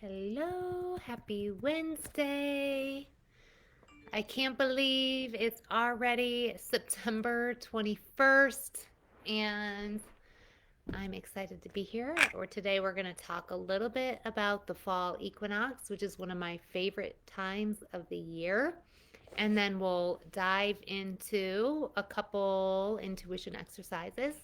Hello, happy Wednesday. I can't believe it's already September 21st, and I'm excited to be here. Today we're going to talk a little bit about the fall equinox, which is one of my favorite times of the year. And then we'll dive into a couple intuition exercises.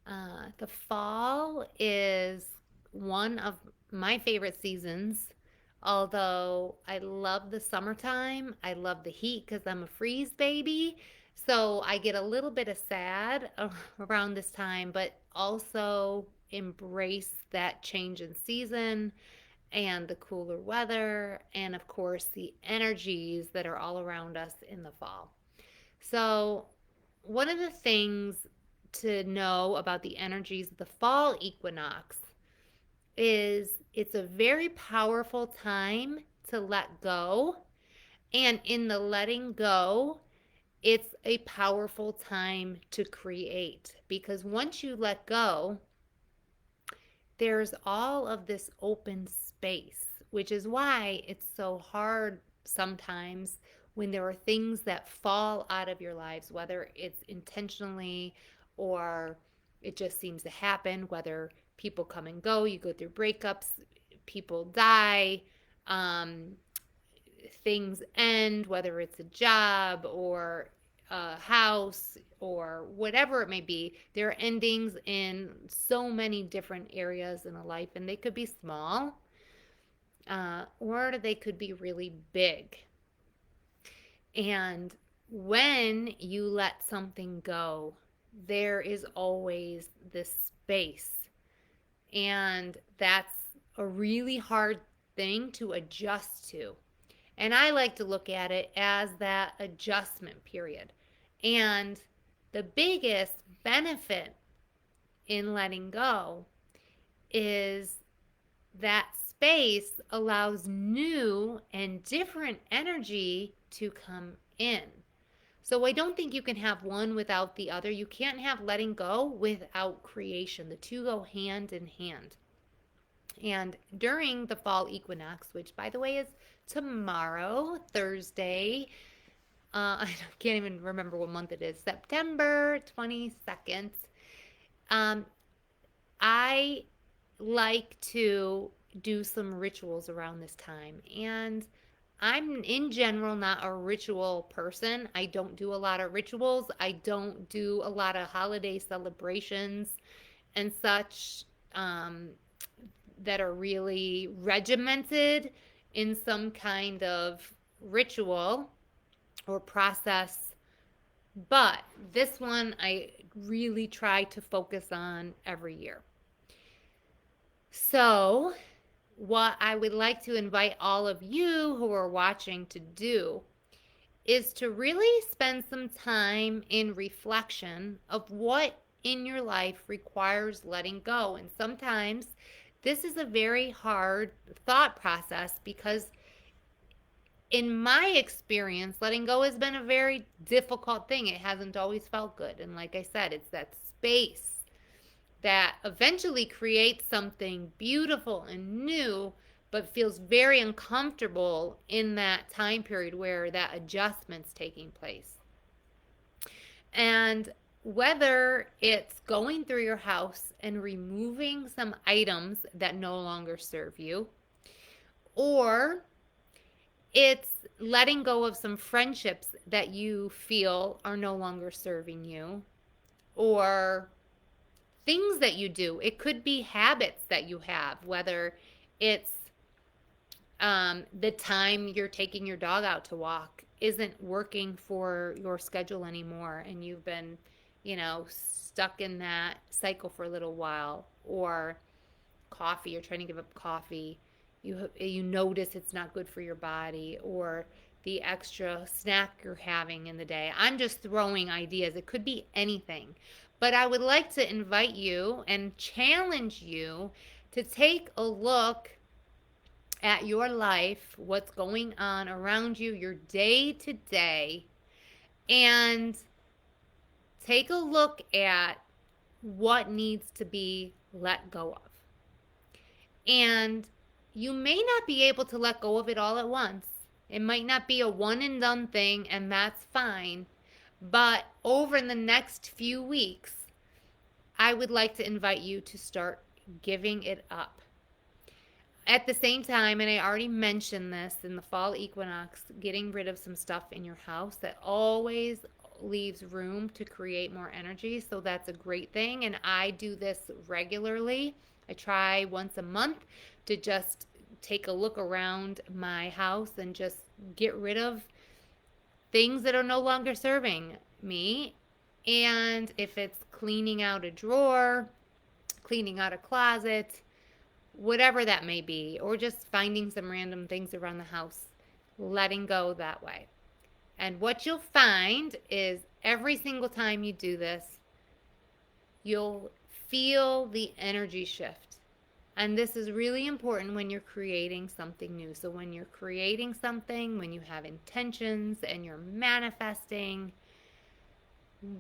The fall is one of my favorite seasons. Although I love the summertime, I love the heat because I'm a freeze baby. So I get a little bit of sad around this time, but also embrace that change in season and the cooler weather, and of course, the energies that are all around us in the fall. So, one of the things to know about the energies of the fall equinox is it's a very powerful time to let go. And in the letting go, it's a powerful time to create because once you let go, there's all of this open space, which is why it's so hard sometimes when there are things that fall out of your lives, whether it's intentionally or it just seems to happen, whether people come and go, you go through breakups, people die, um, things end, whether it's a job or a house or whatever it may be. There are endings in so many different areas in a life, and they could be small or they could be really big. And when you let something go, there is always this space. And that's a really hard thing to adjust to. And I like to look at it as that adjustment period. And the biggest benefit in letting go is that space allows new and different energy to come in. So I don't think you can have one without the other. You can't have letting go without creation. The two go hand in hand. And during the fall equinox, which by the way is tomorrow, Thursday, I can't even remember what month it is, September 22nd, um, I like to do some rituals around this time. And I'm in general not a ritual person. I don't do a lot of rituals. I don't do a lot of holiday celebrations and such that are really regimented in some kind of ritual or process. But this one I really try to focus on every year. So, what I would like to invite all of you who are watching to do is to really spend some time in reflection of what in your life requires letting go. And sometimes this is a very hard thought process because in my experience, letting go has been a very difficult thing. It hasn't always felt good. And like I said, it's that space that eventually creates something beautiful and new, but feels very uncomfortable in that time period where that adjustment's taking place. And whether it's going through your house and removing some items that no longer serve you, or it's letting go of some friendships that you feel are no longer serving you, or things that you do. It could be habits that you have, whether it's the time you're taking your dog out to walk isn't working for your schedule anymore, and you've been, stuck in that cycle for a little while, or coffee, you're trying to give up coffee. You notice it's not good for your body, or the extra snack you're having in the day. I'm just throwing ideas. It could be anything. But I would like to invite you and challenge you to take a look at your life, what's going on around you, your day to day, and take a look at what needs to be let go of. And you may not be able to let go of it all at once. It might not be a one and done thing, and that's fine. But over the next few weeks, I would like to invite you to start giving it up. At the same time, and I already mentioned this in the fall equinox, getting rid of some stuff in your house that always leaves room to create more energy. So that's a great thing. And I do this regularly. I try once a month to just take a look around my house and just get rid of things that are no longer serving me. And if it's cleaning out a drawer, cleaning out a closet, whatever that may be, or just finding some random things around the house, letting go that way. And what you'll find is every single time you do this, you'll feel the energy shift. And this is really important when you're creating something new. So when you're creating something, when you have intentions and you're manifesting,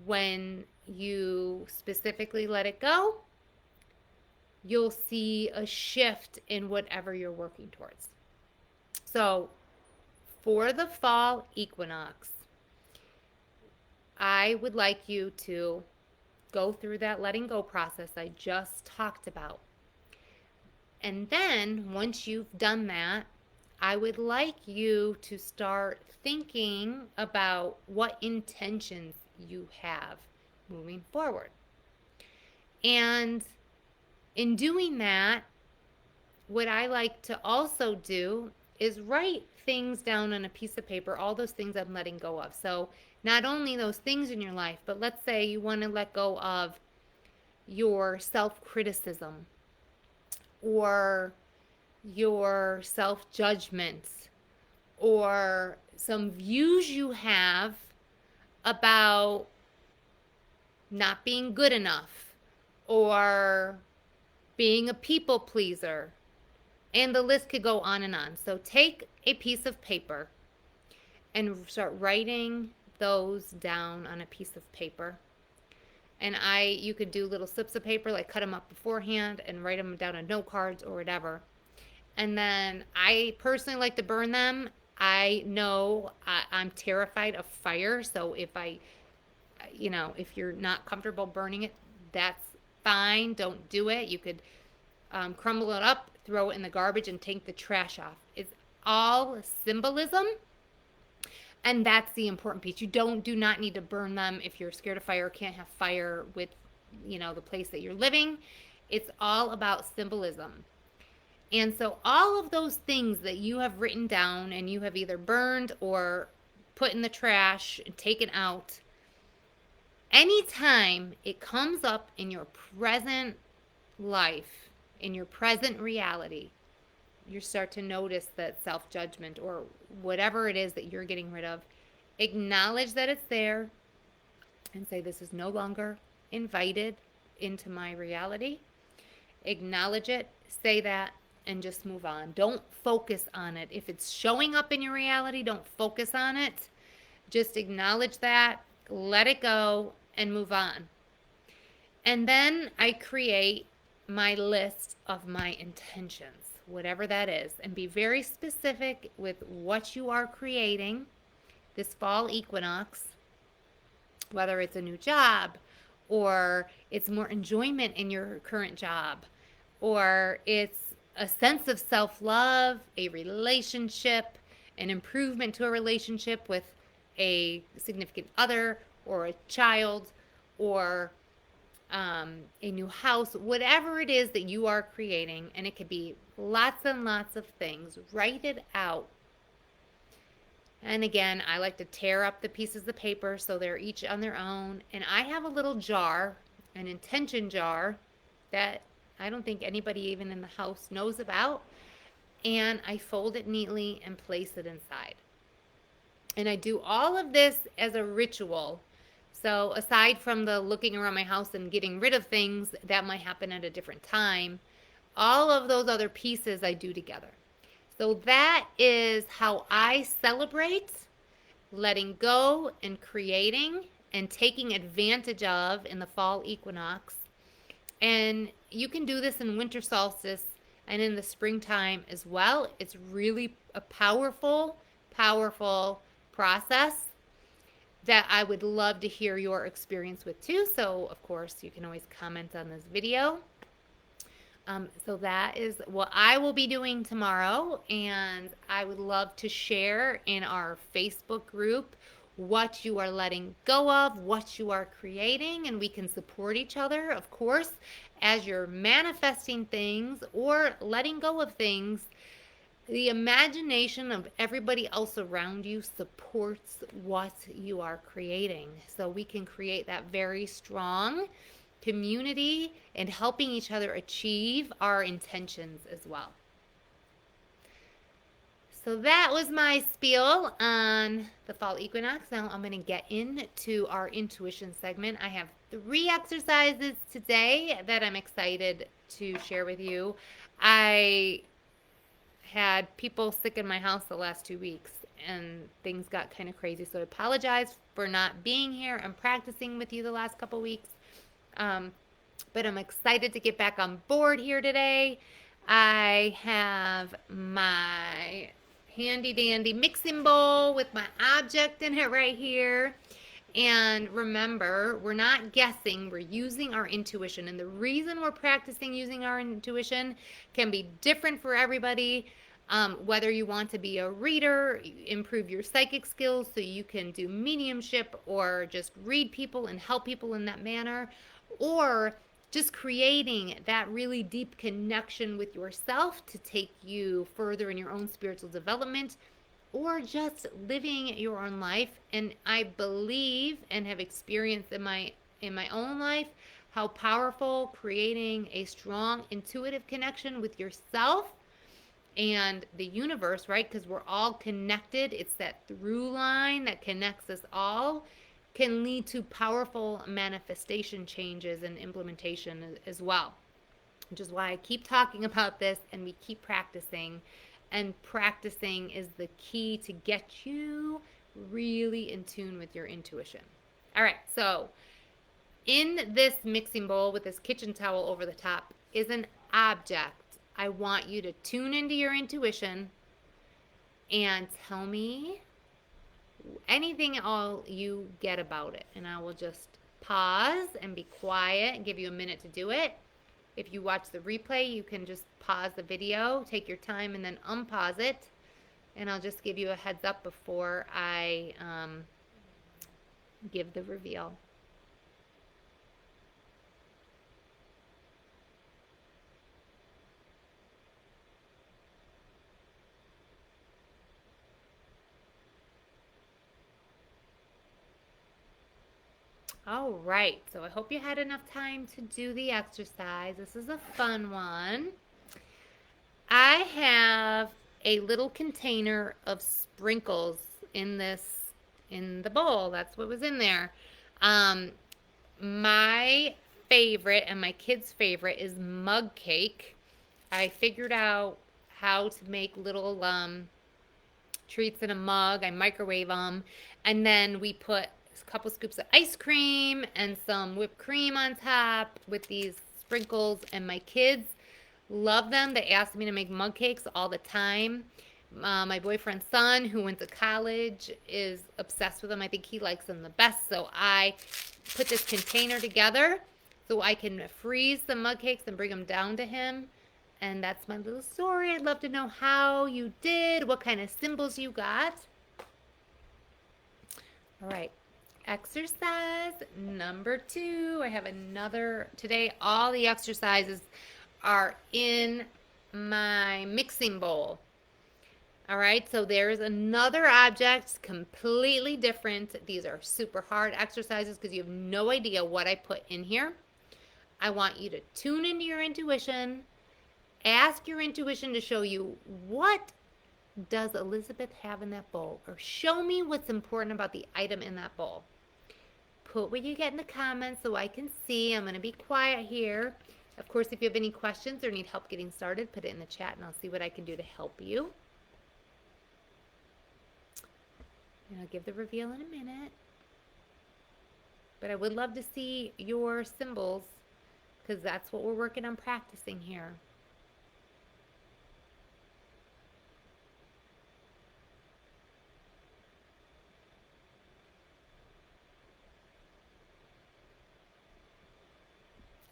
when you specifically let it go, you'll see a shift in whatever you're working towards. So for the fall equinox, I would like you to go through that letting go process I just talked about. And then once you've done that, I would like you to start thinking about what intentions you have moving forward. And in doing that, what I like to also do is write things down on a piece of paper, all those things I'm letting go of. So not only those things in your life, but let's say you want to let go of your self-criticism or your self-judgment or some views you have about not being good enough or being a people pleaser. And the list could go on and on. So take a piece of paper and start writing those down on a piece of paper. And you could do little slips of paper, like cut them up beforehand and write them down on note cards or whatever. And then I personally like to burn them. I know I'm terrified of fire. So if if you're not comfortable burning it, that's fine. Don't do it. You could crumble it up, throw it in the garbage, and take the trash off. It's all symbolism. And that's the important piece. You do not need to burn them if you're scared of fire, can't have fire with, the place that you're living. It's all about symbolism. And so all of those things that you have written down and you have either burned or put in the trash and taken out, anytime it comes up in your present life, in your present reality, you start to notice that self-judgment or whatever it is that you're getting rid of. Acknowledge that it's there and say, this is no longer invited into my reality. Acknowledge it, say that, and just move on. Don't focus on it. If it's showing up in your reality, don't focus on it. Just acknowledge that, let it go, and move on. And then I create my list of my intentions, whatever that is, and be very specific with what you are creating this fall equinox, whether it's a new job or it's more enjoyment in your current job or it's a sense of self-love, a relationship, an improvement to a relationship with a significant other or a child or a new house, whatever it is that you are creating, and it could be lots and lots of things. Write it out. And again, I like to tear up the pieces of paper so they're each on their own. And I have a little jar, an intention jar, that I don't think anybody even in the house knows about. And I fold it neatly and place it inside. And I do all of this as a ritual. So aside from the looking around my house and getting rid of things that might happen at a different time, all of those other pieces I do together. So that is how I celebrate letting go and creating and taking advantage of in the fall equinox. And you can do this in winter solstice and in the springtime as well. It's really a powerful, powerful process that I would love to hear your experience with too. So, of course, you can always comment on this video. So that is what I will be doing tomorrow, and I would love to share in our Facebook group what you are letting go of, what you are creating, and we can support each other, of course, as you're manifesting things or letting go of things. The imagination of everybody else around you supports what you are creating. So we can create that very strong community and helping each other achieve our intentions as well. So that was my spiel on the fall equinox. Now I'm going to get into our intuition segment. I have 3 exercises today that I'm excited to share with you. I had people sick in my house the last 2 weeks and things got kind of crazy. So I apologize for not being here and practicing with you the last couple weeks. But I'm excited to get back on board here today. I have my handy dandy mixing bowl with my object in it right here. And remember, we're not guessing, we're using our intuition. And the reason we're practicing using our intuition can be different for everybody. Whether you want to be a reader, improve your psychic skills so you can do mediumship or just read people and help people in that manner, or just creating that really deep connection with yourself to take you further in your own spiritual development, or just living your own life. And I believe and have experienced in my own life how powerful creating a strong intuitive connection with yourself and the universe, right? Because we're all connected. It's that through line that connects us all, can lead to powerful manifestation changes and implementation as well. Which is why I keep talking about this and we keep practicing. And practicing is the key to get you really in tune with your intuition. All right, so in this mixing bowl with this kitchen towel over the top is an object. I want you to tune into your intuition and tell me anything all you get about it. And I will just pause and be quiet and give you a minute to do it. If you watch the replay, you can just pause the video, take your time, and then unpause it. And I'll just give you a heads up before I give the reveal. All right, so I hope you had enough time to do the exercise. This is a fun one. I have a little container of sprinkles in the bowl. That's what was in there. My favorite and my kids' favorite is mug cake. I figured out how to make little treats in a mug. I microwave them, and then we put a couple scoops of ice cream and some whipped cream on top with these sprinkles, and my kids love them. They ask me to make mug cakes all the time. My boyfriend's son, who went to college, is obsessed with them. I think he likes them the best. So I put this container together so I can freeze the mug cakes and bring them down to him. And that's my little story. I'd love to know how you did, what kind of symbols you got. All right. Exercise number 2. I have another today. All the exercises are in my mixing bowl. All right, so there's another object, completely different. These are super hard exercises because you have no idea what I put in here. I want you to tune into your intuition. Ask your intuition to show you, what does Elizabeth have in that bowl? Or show me what's important about the item in that bowl. Put what you get in the comments so I can see. I'm going to be quiet here. Of course, if you have any questions or need help getting started, put it in the chat and I'll see what I can do to help you. And I'll give the reveal in a minute. But I would love to see your symbols because that's what we're working on practicing here.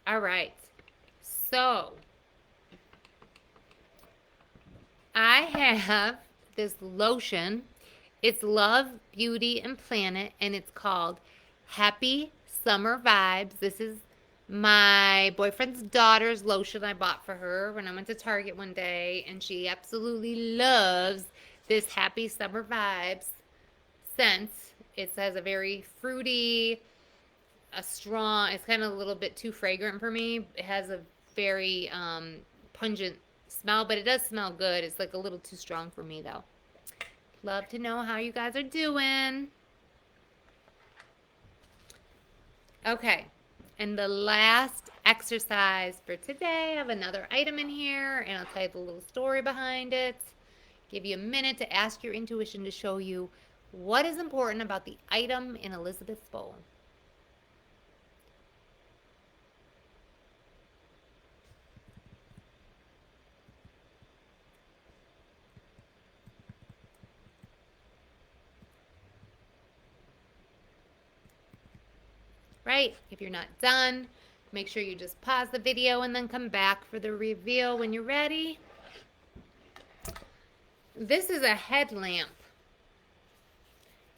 All right. So I have this lotion. It's Love, Beauty, and Planet, and it's called Happy Summer Vibes. This is my boyfriend's daughter's lotion I bought for her when I went to Target one day, and she absolutely loves this Happy Summer Vibes scent. It has a very fruity, a strong, it's kind of a little bit too fragrant for me. It has a very pungent smell, but it does smell good. It's like a little too strong for me though. Love to know how you guys are doing. Okay, and the last exercise for today, I have another item in here, and I'll tell you the little story behind it. Give you a minute to ask your intuition to show you what is important about the item in Elizabeth's bowl. Right? If you're not done, make sure you just pause the video and then come back for the reveal when you're ready. This is a headlamp.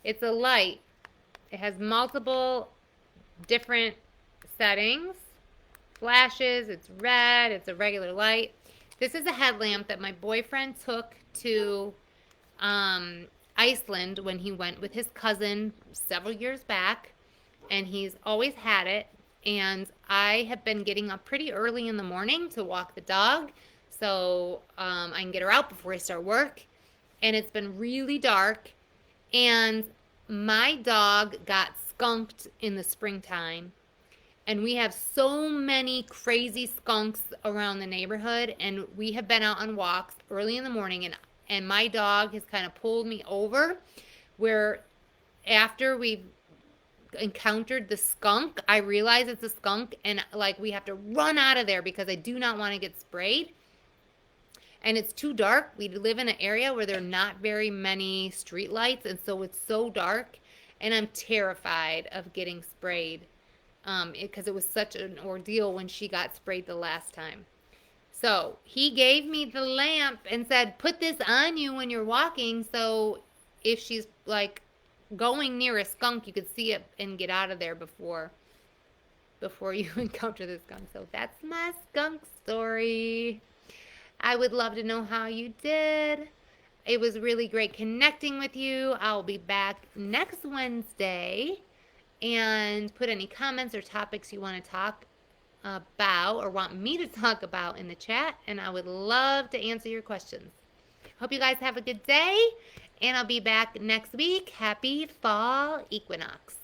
It's a light. It has multiple different settings. Flashes, it's red, it's a regular light. This is a headlamp that my boyfriend took to Iceland when he went with his cousin several years back, and he's always had it. And I have been getting up pretty early in the morning to walk the dog so I can get her out before I start work. And it's been really dark, and my dog got skunked in the springtime. And we have so many crazy skunks around the neighborhood, and we have been out on walks early in the morning, and my dog has kind of pulled me over where after we've encountered the skunk, I realize it's a skunk, and like we have to run out of there because I do not want to get sprayed. And it's too dark. We live in an area where there are not very many street lights, and so it's so dark, and I'm terrified of getting sprayed because it was such an ordeal when she got sprayed the last time. So he gave me the lamp and said, put this on you when you're walking, so if she's like going near a skunk, you could see it and get out of there before you encounter the skunk. So that's my skunk story. I would love to know how you did. It was really great connecting with you. I'll be back next Wednesday, and put any comments or topics you want to talk about or want me to talk about in the chat, and I would love to answer your questions. Hope you guys have a good day, and I'll be back next week. Happy Fall Equinox.